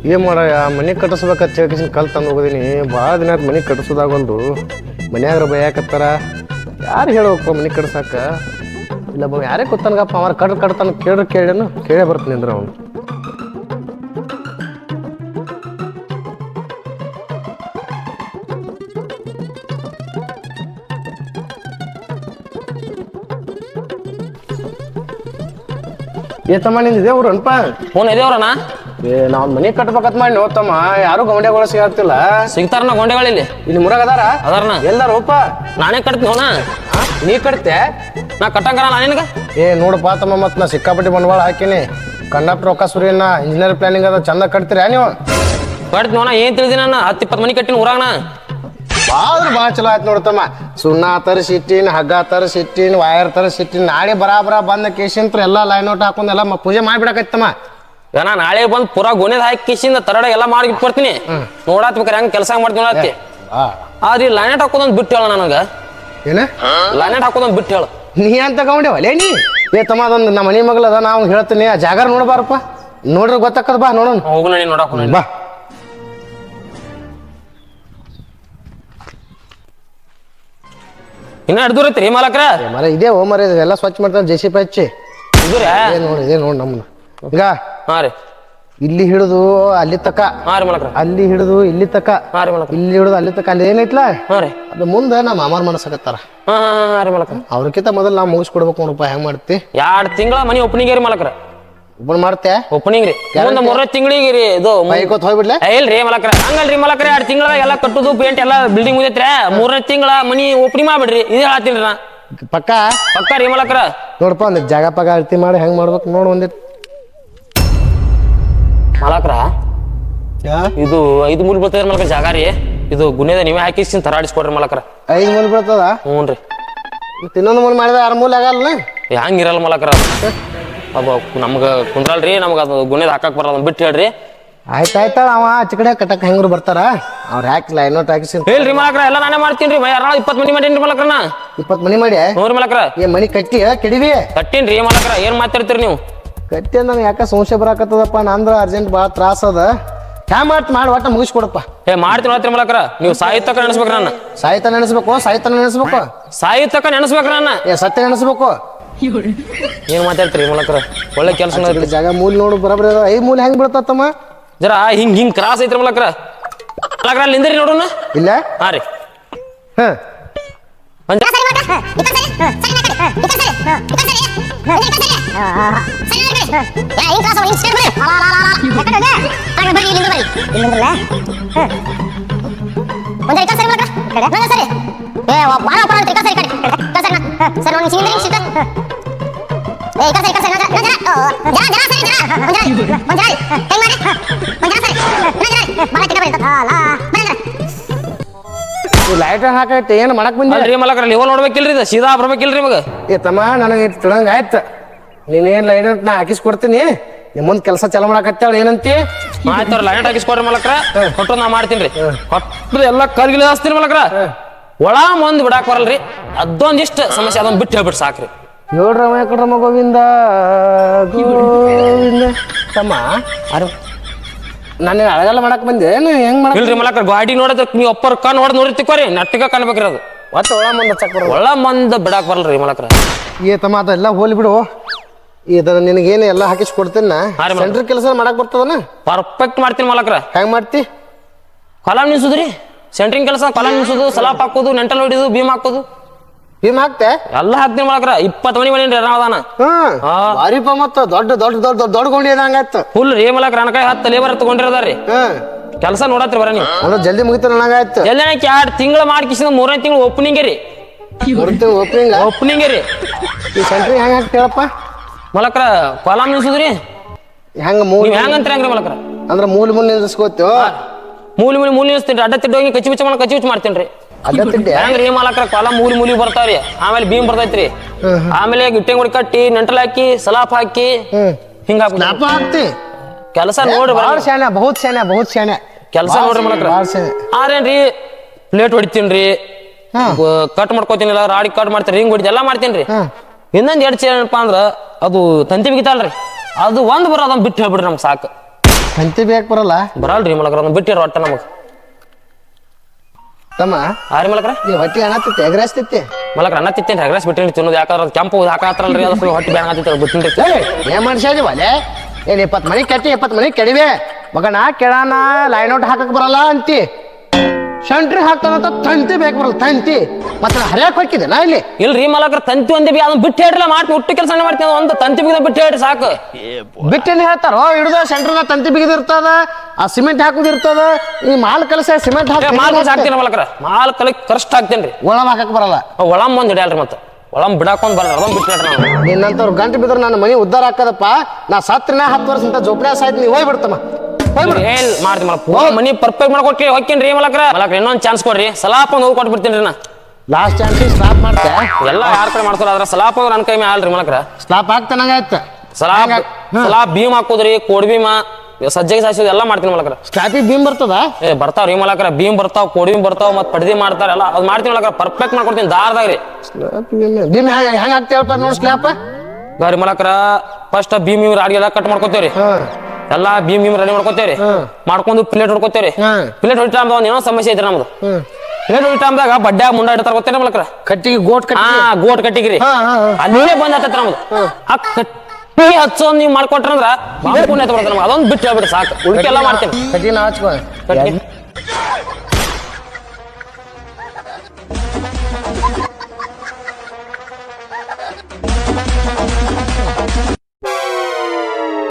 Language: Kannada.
ಏನು ಮಾಡಯ್ಯ ಮನೆ ಕಟ್ಟಿಸ್ಬೇಕಂತ ಹೇಳಿ ಕಲ್ ತಂದು ಹೋಗೋದೀನಿ ಭಾಳ ದಿನ ಆಯ್ತು ಮನೆ ಕಟ್ಟಿಸೋದಾಗಲ್ದು ಮನ್ಯಾಗ್ರ ಬೈಯಾಕತ್ತಾರ ಯಾರು ಹೇಳ್ಬೇಕಪ್ಪ ಮನೆ ಕಟ್ಸಾಕ ಇಲ್ಲ ಯಾರೇ ಗೊತ್ತಾನಗಪ್ಪ ಅವ್ರ ಕಟ್ತಾನ ಕೇಳೇನು ಕೇಳೇ ಬರ್ತೀನಿ ಅಂದ್ರೆ ಅವನು ತಮ್ಮ ನಿಂದಿದೆ ಅವ್ರು ಅನ್ಪ ಇದೇವ್ರಣ್ಣ ನಾವ್ ಮನೆ ಕಟ್ಬೇಕತ್ ಮಾಡಿ ನೋಡ್ತಮ್ಮ ಯಾರು ಗೌಂಡೆಗಳು ಸಿಗತ್ತಿಲ್ಲ ಸಿಗ್ತಾರಣ್ಣ ಗೊಂಡೆಗಳಿಲ್ಲಿ ಇಲ್ಲಿ ಮುರಾಗ ಅದಾರಣ್ಣ ಎಲ್ಲಾರಪ್ಪ ನಾನೇ ಕಟ್ತೀನಿ ಹೋಣ ನೀ ಕಟ್ತೆ ನಾ ಕಟ್ಟಂಕರ ನಾನೇನಗ ನೋಡಪ್ಪ ತಮ್ಮ ಮತ್ ನಾ ಸಿಕ್ಕಾಪಟ್ಟಿ ಬಂಡವಾಳ ಹಾಕಿನಿ ಕಂಡಕ್ಟರ್ ರೊಕ್ಕ ಸುರಿಯನ್ನ ಇಂಜಿನಿಯರ್ ಪ್ಲಾನಿಂಗ್ ಅದ ಚಂದ ಕಟ್ತೀರಾ ನೀವು ಕಟ್ತೀನಿ ಹೋಣ ಏನ್ ತಿಳಿದಿನ 10-20 ಮನೆ ಕಟ್ಟಿನ ಊರಾಗಣ ಭಾಳ ಚಲೋ ಆಯ್ತು ನೋಡ್ತಮ್ಮ ಸುಣ್ಣ ತರಿಸಿಟ್ಟಿನ್ ಹಗ್ಗ ತರಿಸಿಟ್ಟಿನ್ ವೈರ್ ತರಿಸಿಟ್ಟಿನ್ ನಾಳೆ ಬರಾಬರ ಬಂದ ಕೇಶಂತ್ರ ಎಲ್ಲಾ ಲೈನ್ ಔಟ್ ಹಾಕೊಂಡ್ ಎಲ್ಲ ಪೂಜೆ ಮಾಡ್ಬಿಡಕತ್ತಮ್ಮ ನಾ ನಾಳೆ ಬಂದ್ ಪೂರಾ ಗೊನೆದ್ ಹಾಕಿ ಕಿಸಿಂದ ತರಡ ಎಲ್ಲ ಮಾಡಿ ಬರ್ತೀನಿ ನೋಡಾತ್ಬೇಕ್ರ ಹೆಂಗ್ ಕೆಲಸ ಮಾಡ್ತೀನಿ ನೋಡತ್ತಿ ಆದ್ರೆ ಲೈನೆಟ್ ಹಾಕೋದೊಂದ್ ಬಿಟ್ಟು ಹೇಳ ನನಗ ಏನ ಲೈನೆಟ್ ಹಾಕೋದೊಂದ್ ಬಿಟ್ಟು ಹೇಳ ನೀ ಅಂತ ತಗೊಂಡೇವಲೇ ನೀ ತಮ್ಮ ಅದೊಂದು ನಮ್ಮ ಮನೆ ಮಗಳದ ನಾವು ಹೇಳ್ತೀನಿ ಆ ಜಾಗರ ನೋಡ್ಬಾರಪ್ಪ ನೋಡ್ರಿ ಗೊತ್ತಾಕದ ಬಾ ನೋಡೋಣ ಹೋಗೋಣ ನೀನ್ ನೋಡಕ್ ಬಾ ಇನ್ನ ಹಿಡ್ದೂರೈತ್ರಿ ಮಾಲಕ್ರ ಮರ ಇದೇ ಓ ಮರ ಎಲ್ಲ ಸ್ವಚ್ಛ ಮಾಡ್ತಾನೆ ಜೆಸಿಪಿ ಹಚ್ಚಿ ಇದೇ ನೋಡಿ ನಮ್ಮನ್ನ ಈಗ ಹಾ ರೀ ಇಲ್ಲಿ ಹಿಡಿದು ಅಲ್ಲಿ ತಕ ಹಾ ರೀ ಮಾಲಕ್ರ ಅಲ್ಲಿ ಹಿಡಿದು ಇಲ್ಲಿ ತಕ ಹಾ ರೀ ಮಾಲಕ್ರ ಇಲ್ಲಿ ಹಿಡಿದು ಅಲ್ಲಿ ತಕ ಅಲ್ಲಿ ಏನೈತ್ಲ ಹಾ ರೀ ಅದು ಮುಂದೆ ನಮ್ಮ ಮಾಮಾರ್ ಮನಸ್ಸಾಗತ್ತಾರ ಹಾ ಹಾ ರೀ ಮಾಲಕ್ರ ಅವ್ರಕ್ಕಿಂತ ಮೊದಲು ನಾವು ಮುಗಿಸ್ಕೊಡ್ಬೇಕು ನೋಡಪ್ಪ ಹೆಂಗ್ ಮಾಡ್ತಿ 2 ತಿಂಗಳ ಮನಿ ಓಪನಿಂಗ್ ರೀ ಮಾಲಕ್ರ ಒಬ್ಬನ್ ಮಾಡ್ತೆ ಓಪನಿಂಗ್ ರೀ ಮುಂದ 3 ತಿಂಗಳಿಗೆ ರೀ ಇದು ಬೈಕೋತ್ ಹೋಗ್ಬಿಡ್ಲೆ ಇಲ್ರಿ ಮಲಕ್ರ ಹಂಗಲ್ರಿ ಮಲಕ್ರ 2 ತಿಂಗಳ ಎಲ್ಲ ಕಟ್ಟುದು ಪೇಂಟ್ ಎಲ್ಲ ಬಿಲ್ಡಿಂಗ್ ಮುಗಿತ್ರಿ 3ನೇ ತಿಂಗಳ ಮನಿ ಓಪನಿಂಗ್ ಮಾಡ್ಬಿಡ್ರಿ ಇದೇ ಹೇಳ್ತೀನಿ ನಾ ಪಕ್ಕ ಪಕ್ಕ ರೀ ಮಲಕ್ರ ನೋಡಪ್ಪ ಒಂದ್ ಜಾಗ ಪಗ ಅಳ್ತಿ ಮಾಡಿ ಹೆಂಗ್ ಮಾಡ್ಬೇಕು ನೋಡ್ ಒಂದಿಟ್ ಮಲಕ್ರ ಇದು 5 ಮೂಲ ಬರ್ತದ ಮಲಕ್ರ ಜಾಗ ರೀ ಇದು ಗುನ್ನೆದ ನೀವೇ ಹಾಕಿಸಿ ತರಾಡಿಸ್ಕೊಡ್ರಿ ಮಲಕ್ರ 5 ಮೂಲ ಬರ್ತದ ಹ್ಞೂ ರೀ ಇನ್ನೊಂದು ಮೂಲ ಮಾಡಿದ 6 ಮೂಲ ಆಗಲ್ಲ ಹಂಗಿರಲ್ಲ ಮಲಕ್ರ ಅಬ್ಬ ನಮ್ಗ ಕುಂದ್ರಲ್ರಿ ನಮ್ಗ ಅದು ಗುನ್ನೆದ ಹಾಕಕ್ ಬರೋದ್ ಬಿಟ್ಟು ಹೇಳ್ರಿ ಆಯ್ತಾಯ್ತ ಅವ ಆಚೆ ಕಡೆ ಕಟ್ಟಕ್ ಹೆಂಗ್ರು ಬರ್ತಾರ ಅವ್ರ ಹಾಕಿ ಲೈನ್ ಔಟ್ ಹಾಕಿಸಿ ಹೇಳ್ರಿ ಮಲಕ್ರ ಎಲ್ಲ ನಾನೇ ಮಾಡ್ತೀನಿ ರೀ 20 ಮನಿ ಮಾಡೀನಿ ಮಲಕ್ರನ 20 ಮನಿ ಮಾಡಿ ನೋಡ್ರಿ ಮಲಕ್ರ ಏನ್ ಮನಿ ಕಟ್ಟಿ ಕೆಡಿವಿ ಕಟ್ಟೀನ್ರಿ ಮಲಕ್ರ ಏನ್ ಮಾತಾಡ್ತೀರಿ ನೀವು ಕಟ್ಟಿ ನಂಗೆ ಯಾಕ ಸಂಶಯ ಬರಾಕತ್ತದಪ್ಪ ನಂದ್ರ ಅರ್ಜೆಂಟ್ ಭಾಳ ತ್ರಾಸ ಅದ ಹ್ಯಾ ಮಾಡಿ ಒಟ್ಟ ಮುಗಿಸ್ಕೊಡಪ್ಪ ಮಾಡ್ತೀನಿ ಹೇಳ್ತೀರಿ ಮಲಕ್ರ ನೀವು ಸಾಹಿತ್ಯಕ ನೆನೆಸ್ಬೇಕ್ರ ನನ್ನ ಸಾಹಿತ್ಯ ನೆನೆಸ್ಬೇಕು ಸಾಹಿತ್ಯಕ ನೆನೆಸ್ಬೇಕ್ರ ನನ್ನ ಸತ್ಯ ನೆನೆಸ್ಬೇಕು ಏನ್ ಮಾತಾಡ್ತೀರಿ ಮಲಕ್ರ ಒಳ್ಳೆ ಕೆಲಸ ಜಾಗ ಮೂಲ ನೋಡು ಬರಬರ 5 ಮೂಲ ಹೆಂಗ್ ಬೀಳ್ತಮ್ಮ ಜರ ಹಿಂಗ್ ಕ್ರಾಸ್ ಐತ್ರಿ ಮಲಕ್ರ ಮಲಕ್ರ ಅಲ್ಲಿ ನಿಂದ್ರಿ ನೋಡೋಣ ಇಲ್ಲ ಹಾ ರೀ ಲೈಟ್ ಹಾಕೈತೆ ಏನು ಮಾಡಕ್ ಬಂದ್ರಿ ಮಲಕ್ರ ನೀವು ನೋಡ್ಬೇಕಿಲ್ರಿ ಇದು ಸೀದಾ ಬರ್ಬೇಕಿಲ್ರಿ ಮಗ ತಮ್ಮ ನನಗೆ ತಿಳಂಗ ಆಯ್ತು ನೀನೇನ್ ಲೈಟ್ ನಾ ಹಾಕಿಸ್ಕೊಡ್ತೀನಿ ಮುಂದ್ ಕೆಲಸ ಚಾಲು ಮಾಡಕತ್ತಾಳ ಏನಂತಿ ಆಯ್ತವ್ರ ಲೈಟ್ ಹಾಕಿಸ್ಕೊಡ್ರಿ ಮಲಕ್ರ ಕೊಟ್ಟು ನಾ ಮಾಡ್ತೀನಿ ಕೊಟ್ಟು ಎಲ್ಲ ಕರ್ಗಿಲಿ ಹಾಸ್ತೀನಿ ಮಲಕ್ರ ಒಳ ಮುಂದ್ ಬಿಡಾಕ್ ಬರಲ್ರಿ ಅದೊಂದಿಷ್ಟು ಸಮಸ್ಯೆ ಅದೊಂದ್ ಬಿಟ್ಟು ಹೇಳ್ಬಿಟ್ಟು ಸಾಕ್ರಿ ಹೇಳ್ರಮ್ಮ ಗೋವಿಂದ ಗೋವಿಂದ ತಮ್ಮ ನಾನು ಅಳಗಲ್ಲ ಮಾಡಕ್ ಬಂದೆ ಏನು ಹೆಂಗ್ ಮಾಡ ಇಲ್ರಿ ಮಲಕ್ರ ಗಾಡಿ ನೋಡಿದ್ರ ನೀವು ಒಪ್ಪರ್ ಕಣ್ ಹೊಡೆದ್ ನೋಡಿರ್ತಿಕೋರಿ ನೆಟ್ಟಿಗ ಕಾಣ್ಬೇಕ್ರಿ ಅದು ಒಟ್ಟು ಒಳ ಮುಂದೆ ಹಚ್ಚಕ್ ಒಳ ಮಂದ್ ಬಿಡಾಕ್ ಬರಲ್ರಿ ಮಲಕ್ರ ತಮ್ಮ ಅದೆಲ್ಲ ಹೋಲಿ ಬಿಡು ಇದನ್ನ ನಿನಗೇನು ಎಲ್ಲ ಹಾಕಿಸ್ಕೊಡ್ತೀನಿ ಸೆಂಟ್ರ್ ಕೆಲಸ ಮಾಡಕ್ ಬರ್ತದನ ಪರ್ಫೆಕ್ಟ್ ಮಾಡ್ತೀನಿ ಮಲಕ್ರ ಹೆಂಗ್ ಮಾಡ್ತಿ ಕಾಲಮ್ ನಿಲ್ಸುದ್ರಿ ಸೆಂಟ್ರಿಂಗ್ ಕೆಲಸ ಕಾಲಮ್ ನಿಲ್ಸುದು ಸಲಾಪ್ ಹಾಕೋದು ನೆಂಟಲ್ ಹೊಡಿದು ಭೀಮ್ ಹಾಕೋದು ಭೀಮ್ ಹಾಕ್ತೆ ಎಲ್ಲ ಹಾಕ್ತೀನಿ ಮಲಕ್ರ 20 ಮನಿ ಮಾಡೀನಿ ಅದಾನ ಬಾರಿಪ ಮತ್ತ ದೊಡ್ಡ ಗೊಂಡಿ ಹಂಗಾಯ್ತು ಫುಲ್ ರೀ ಮಲಕ್ರ ನನ್ನ ಕೈ 10 ಲೇಬರ್ ತಗೊಂಡಿರದಾರ್ರಿ ಕೆಲಸ ನೋಡತ್ರಿ ಬರ ನೀವು ಅಂದ್ರೆ ಜಲ್ದಿ ಮುಗಿತ ನಂಗಾಯ್ತು ಜಲ್ದಿ 2 ತಿಂಗಳು ಮಾಡ್ಕಿಸಿದ 3ನೇ ತಿಂಗಳು ಓಪನಿಂಗ್ ರೀ ಓಪನಿಂಗ್ ರೀ ಈ ಸೆಂಟ್ರಿಂಗ್ ಹೆಂಗ್ ಹಾಕ್ತಿ ಹೇಳಪ್ಪ ಮಲಕ್ರ ಕಾಲಮ್ ನಿಲ್ಸುದ್ರಿ ಹೆಂಗ ಮೂಲ ಹೆಂಗಂತೀರಿ ಹಂಗ್ರಿ ಮಲಕ್ರ ಅಂದ್ರ ಮೂಲ ನಿಲ್ಸ್ಕೋತೀವ ಮೂಲಿ ನಿಲ್ಸ್ತೀನಿ ಅಡ್ಡ ತಿಡ್ಡ ಹೋಗಿ ಕಚ್ಚಿ ಬಿಚ್ಚ ಮಾಡ್ತೀನಿ ಹೆಂಗ್ರಿ ಮಲಕ್ರ ಕಾಲಮ್ ಮೂಲಿ ಬರ್ತಾವ್ರಿ ಆಮೇಲೆ ಭೀಮ್ ಬರ್ತೈತ್ರಿ ಆಮೇಲೆ ಗಿಟ್ಟಂಗ್ ಹೊಡಿ ಕಟ್ಟಿ ನೆಂಟಲ್ ಹಾಕಿ ಸಲಾಪ್ ಹಾಕಿ ಹಿಂಗ ಹಾಕ್ತಿ ಕೆಲಸ ನೋಡ್ರಿ ಬಹುತ್ ಶಾನೆ ಕೆಲಸ ನೋಡ್ರಿ ಮಲಕ್ರ ಆರೇನ್ರಿ ಪ್ಲೇಟ್ ಹೊಡಿತೀನ್ರಿ ಕಟ್ ಮಾಡ್ಕೋತೀನಿಲ್ಲ ರಾಡಿ ಕಟ್ ಮಾಡ್ತೀನಿ ಹಿಂಗ್ ಹೊಡಿತಿ ಎಲ್ಲಾ ಮಾಡ್ತೀನಿ ಇನ್ನೊಂದ್ 2 ಏನಪ್ಪಾ ಅಂದ್ರ ಅದು ತಂತಿ ಬಿಗಿತಾಳ್ರಿ ಅದು ಒಂದ್ ಬರೋದೊಂದ್ ಬಿಟ್ಟು ಹೇಳ್ಬಿಡ್ರಿ ನಮ್ಗೆ ಸಾಕು ತಂತಿ ಬೇಕು ಬರಲ್ಲ ಬರಲ್ರಿ ಮಲಕ್ರ ಅದನ್ನ ಬಿಟ್ಟಿರ ಒಟ್ಟ ನಮಗ್ ತಮ್ಮ ಆರಿ ಮಲಕ್ರ ಈ ಹೊಟ್ಟಿ ಅನ್ನತ್ತಿತ್ತೆ ಎಗ್ರಾಸ್ತಿತ್ತೆ ಮಲಕ್ರ ಅನ್ನ ತಿತ್ತೇನ್ರಿ ಅಗ್ರೆಸ್ ಬಿಟ್ಟಿನಿ ತಿನ್ನೋದು ಯಾಕಂದ್ರೆ ಅದು ಕೆಂಪು ಹಾಕತ್ರಲ್ರಿ ಅದು ಫುಲ್ ಹೊಟ್ಟೆ ಬ್ಯಾನ್ ಆಗತ್ತಿತ್ತು ಬಿಟ್ಟಿನ್ರಿ ಏನ್ ಮನುಷ್ಯ ಒಲೆ ಏನ್ 20 ಮನೆ ಕೆಟ್ಟಿ 20 ಮನೆ ಕೆಡಿವೆ ಮಗನ ಕೆಳಾನ ಲೈನ್ ಔಟ್ ಹಾಕಕ್ ಬರಲ್ಲ ಅಂತಿ ಸೆಂಟ್ರಿ ಹಾಕ್ತಾನಂತ ತಂತಿ ಬೇಕು ಬರಲ್ಲ ತಂತಿ ಮತ್ತೆ ಹರಿಯಾಕ್ ಹೋಗಿದ್ದೇನಾ ಇಲ್ಲಿ ಇಲ್ರಿ ಮಲಕ್ರ ತಂತಿ ಒಂದೇ ಬಿ ಅದನ್ನ ಬಿಟ್ಟು ಹೇಳ್ರಲ್ಲ ಮಾಡ್ತೀನಿ ಒಟ್ಟು ಕೆಲಸ ಮಾಡ್ತೀನಿ ಒಂದು ತಂತಿ ಬಿಗಿದ ಬಿಟ್ಟು ಹೇಳ್ರಿ ಸಾಕು ಬಿಟ್ಟೇನು ಹೇಳ್ತಾರೋ ಹಿಡಿದು ಸೆಂಟ್ರ್ನ ತಂತಿ ಬಿಗಿದಿರ್ತದ ಆ ಸಿಮೆಂಟ್ ಹಾಕುದಿರ್ತದ ಈ ಮಾಲ್ ಕಲಸ ಸಿಮೆಂಟ್ ಮಾಲ್ ಕಲಸ ಹಾಕ್ತೀನಿ ಮಲಕ್ರ ಮಾಲ್ ಕಲಕ್ ಕರೆಸ್ಟ್ ಹಾಕ್ತೇನ್ರಿ ಒಳಮ್ ಹಾಕಕ್ ಬರಲ್ಲ ಒಳಮ್ ಒಂದ್ ಹಿಡಿಯಲ್ರಿ ಮತ್ತೆ ಒಳಮ್ ಬಿಡಾಕೊಂಡ್ ಬರಲ್ಲ ಅದೊಂದು ಬಿಟ್ಟು ಹೇಳ್ರಿ ನಾವು ನಿನ್ನಂತವ್ರು ಗಂಟು ಬಿದ್ರೆ ನನ್ನ ಮನೆ ಉದ್ದಾರ ಹಾಕದಪ್ಪ ನಾ ಸತ್ರಿನ 10 ವರ್ಷ ಅಂತ ಜೋಪಡಿ ಸಾಯ್ತು ನೀವು ಹೋಗ್ಬಿಡ್ತಮ್ಮ ಏನ್ ಮಾಡ್ತೀನಿ ಮಲಕ್ ಮನಿ ಪರ್ಫೆಕ್ಟ್ ಮಾಡ್ಕೊಟ್ರಿ ಹೋಗ್ತೀನಿ ಮಲಕ್ರ ಮಲಕ್ರ ಇನ್ನೊಂದ್ ಚಾನ್ಸ್ ಕೊಡ್ರಿ ಸಲಾಪ್ ಒಂದು ಹೋಗಿ ಕೊಟ್ಬಿಡ್ತೀನಿ ನಾ ಲಾಸ್ಟ್ ಚಾನ್ಸ್ ಸ್ಲಾಪ್ ಮಾಡ್ತೆ ಎಲ್ಲ ಯಾರ ಕಡೆ ಮಾಡ್ತಾರ ಅದ್ರ ಸಲಾಪ್ ಅವ್ರು ನನ್ನ ಕೈ ಮೇಲೆ ಅಲ್ರಿ ಮಲಕ್ರ ಸ್ಲಾಪ್ ಹಾಕ್ತಾನಂಗಾಯ್ತು ಸಲಾಪ್ ಭೀಮ್ ಹಾಕೋದ್ರಿ ಕೋಡ್ ಭೀಮ ಸಜ್ಜೆಗೆ ಸಾಯಿಸೋದು ಎಲ್ಲ ಮಾಡ್ತೀನಿ ಮಲಕ್ರ ಸ್ಲಾಪಿಗೆ ಬೀಮ್ ಬರ್ತದ ಬರ್ತಾವ್ರಿ ಮಲಕ್ರ ಭೀಮ್ ಬರ್ತಾವ ಕೋಡ್ ಭೀಮ್ ಬರ್ತಾವ ಮತ್ ಪಡ್ದಿ ಮಾಡ್ತಾರ ಎಲ್ಲ ಅದ್ ಮಾಡ್ತೀನಿ ಮಲಕ್ರ ಪರ್ಫೆಕ್ಟ್ ಮಾಡ್ಕೊಡ್ತೀನಿ ದಾರದಾಗ್ರಿ ಬೀಮ್ ಹೆಂಗ್ ಹಾಕ್ತೇವಪ್ಪ ನೋಡಿ ಸ್ಲಾಪ್ ಗಾರಿ ಮಲಕ್ರ ಫಸ್ಟ್ ಭೀಮ್ ರಾಡಿಗೆಲ್ಲ ಕಟ್ ಮಾಡ್ಕೋತೇವ್ರಿ ಎಲ್ಲಾ ಭೀಮ್ ರೆಡಿ ಮಾಡ್ಕೋತೇವ್ರಿ ಮಾಡ್ಕೊಂಡು ಪ್ಲೇಟ್ ಹೊಡ್ಕೋತೇವ್ರಿ ಪ್ಲೇಟ್ ಹೊಡಿ ಟೈಮ್ ಏನೋ ಸಮಸ್ಯೆ ಐತ್ರಿ ನಮ್ದು ಪ್ಲೇಟ್ ಹೊಡಿ ಟೈಮ್ದಾಗ ಬಡ್ಡ್ಯಾಗ ಮುಂಡ ಇಡ್ತಾರ ಗೊತ್ತೇನ ಮಲಕ್ರ ಕಟ್ಟಿಗೆ ಗೋಟ್ ಗೋಟ್ ಕಟ್ಟಿಗ್ರಿ ಅಲ್ಲೇ ಬಂದ್ ಹತ್ತೈತಿ ನಮ್ದು ಆ ಕಟ್ಟಿ ಹಚ್ಚೋದ್ ನೀವ್ ಮಾಡ್ಕೊಟ್ರಂದ್ರ ಬಾಳ ಪುಣ್ಯ ಬರ್ತಾರ ನಮ್ಗೆ ಅದೊಂದು ಬಿಟ್ಟು ಹೇಳ್ಬಿಡ್ರಿ ಸಾಕು ಉಳ್ಕೆಲ್ಲ ಮಾಡ್ತೇನೆ ಕಟ್ಟಿನ ಹಚ್ಕೊ